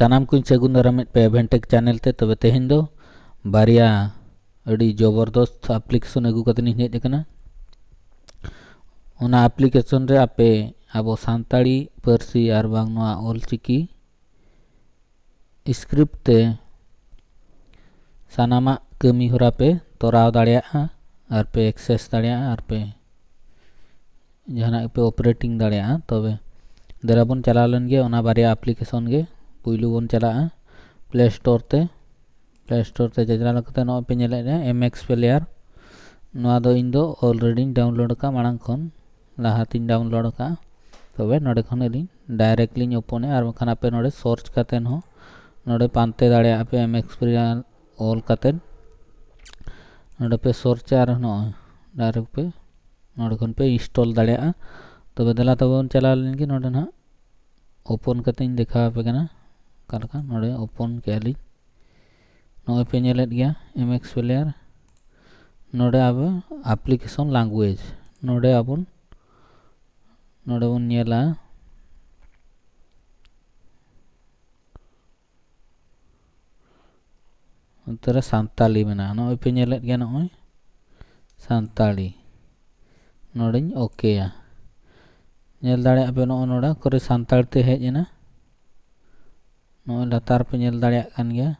सानाम को सगुन दारामेद पे एवेंटेक चैनल ते तबे तेहेन दो बारिया अड़ी जबरदस्त एप्लीकेशन अगू कतनी हेज कना ओना एप्लीकेशन रे आपे आबो सानताड़ी पारसी आर बांग नोआ ऑलचिकी स्क्रिप्ट ते सानामा कमी होरा पे तोराव दाड़िया आर पे एक्सेस दाड़िया आर पे जहाना पे ऑपरेटिंग दाड़िया तबे देरा बन चला लन गे ओना बारिया एप्लीकेशन गे पुइलू बन चला प्ले स्टोर ते चला लगते नो पे नेले MX प्लेयर नोआ दो इन दो ऑलरेडी डाउनलोड का मांग खन लाहातिन डाउनलोड का तबे नोडे खन एलिन डायरेक्टली ओपन आर बखाना पे नोडे सर्च कातेन हो नोडे पानते दाड़िया पे MX प्लेयर ऑल कातेन नोडे पे सर्च आर नो डायरेक्ट पे नोडे खन पे इंस्टॉल दाड़िया तबे दला तबन चला लन गे नोडे ना ओपन कतेन देखा पे कना कालका नोडे ओपन केली नोए पे नेलेट गया MX प्लेयर नोडे अब एप्लीकेशन लैंग्वेज नोडे बन नेला अंतरे सानताली मेना नोए पे नेलेट गया नोए सानताली नोडे ओके या नेल दाड़े पे नोड़ा करे सानताड़ ते हेज ना नोए लतार पे नेल दाड़े कान गया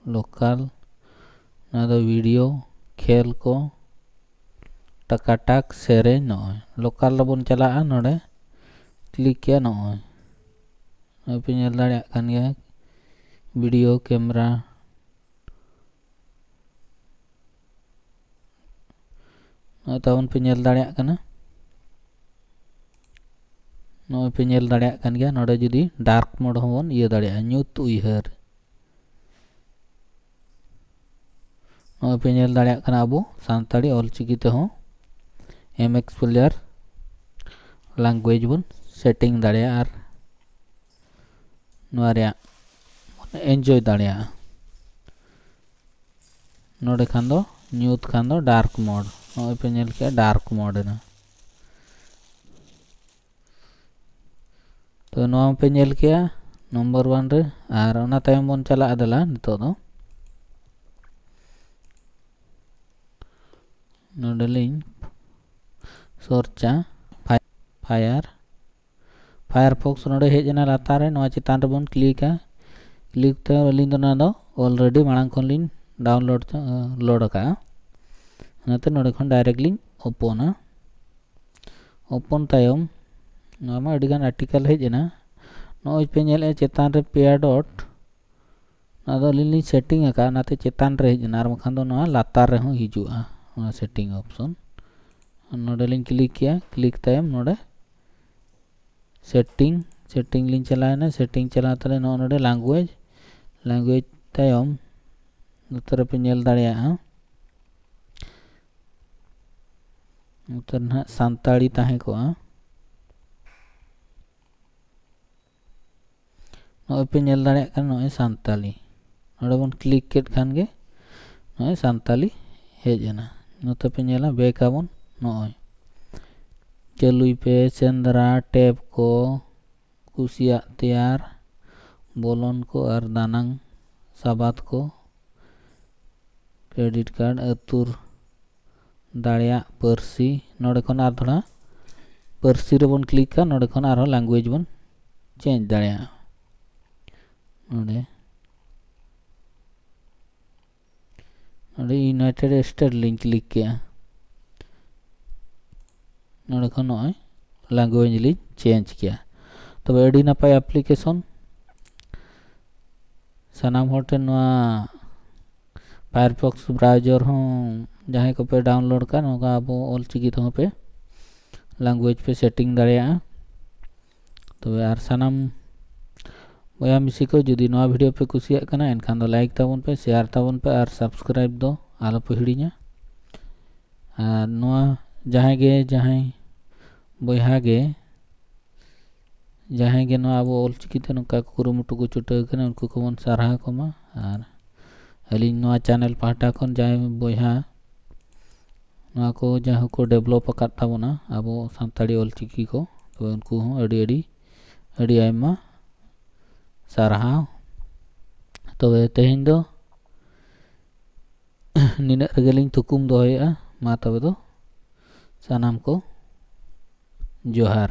लोकल ना दो वीडियो खेल को टकाटाक सेरे नोए लोकल बन चला नोड़े क्लिक किया नोए पे नेल दाड़े कान गया वीडियो कैमरा तबन पे नेल दाड़े कना नोए पे नेल दाड़े कान गया नोड़े जुदी डार्क मोड होबन ये दाड़े न्यूत उइहर नोए पे नेल दाड़े कना अबो सानताड़ी ऑलचिकी ते हो MX प्लेयर लैंग्वेज बन सेटिंग दाड़े आर नोरिया एंजॉय दाड़े नोडे खान दो न्यूत खान दो डार्क मोड नोए पे नेल के डार्क मोड ना तो नोआ पे नेल किया नंबर 1 रे आर ओना तायम बन चला आदला नितो दो नोडलिंग सर्चा फायरफॉक्स नोडे हेजना लातारे नोआ चितान रे बन क्लिक ते अलिन दो ना दो ऑलरेडी मांग खन लिन डाउनलोड लोड का नाते नोडे खन डायरेक्टली ओपन तायम नोमा अडिगान आर्टिकल हेजना नोय पे नेले चितान रे पेया डॉट ना दो लिन सेटिंग का नाते चितान रे हेजना आर मखान दो नोआ लातार रे हो हिजुआ ना सेटिंग ऑप्शन नोडे लिन क्लिक किया क्लिक तायम नोडे सेटिंग लिन चला ना सेटिंग चला तले नोडे लैंग्वेज तायम उतर पे नेल दाड़िया उतर ना सानताड़ी ताहे को नोए पे नेल दाड़िया कन नोए सानताली नोडे बन क्लिक केट खान गे नोए सानताली हेजना नोते पे नेला बेकाबन नोए चलुई पे सेंद्रा टैब को कुसिया तैयार बोलन को और दानांग साबात को क्रेडिट कार्ड अतुर दाड़िया पारसी नोडे खन आर थोड़ा पारसी रे बन क्लिक का नोडे खन आर लैंग्वेज बन चेंज दाड़िया नोडे यूनाइटेड स्टेट लिंक क्लिक किया नोडे खन नोय लैंग्वेज लिंक चेंज किया तबे अडी नापाय एप्लीकेशन सानाम होटे नोआ फायरफॉक्स ब्राउजर हो जहाँ को पे डाउनलोड का नोका अब ऑलचिकी तो पे लैंग्वेज पे सेटिंग दाड़िया तो यार सानाम बया मिसी को जुदी नोआ वीडियो पे कुसिया कना एनखान दो लाइक ताबन पे शेयर ताबन पे और सब्सक्राइब दो आलो पे हिड़िया और नोआ जहाँ बया गे जहाँ गे नोआ अब ऑलचिकी ते नोका कुरुमुटु को छुटाव कना उनको को बन सारहा कोमा और अली नोआ चैनल पाहटा खन जहाँ बया नोआ को जहाँ को डेवलप अकात ताबना अब सानताड़ी ऑलचिकी को तो उनको हों अड़ी आयमा सारहाव। तो तेहें दो निना रगेलिंग थुकुम दोहया मा तबे दो सानाम को जोहार।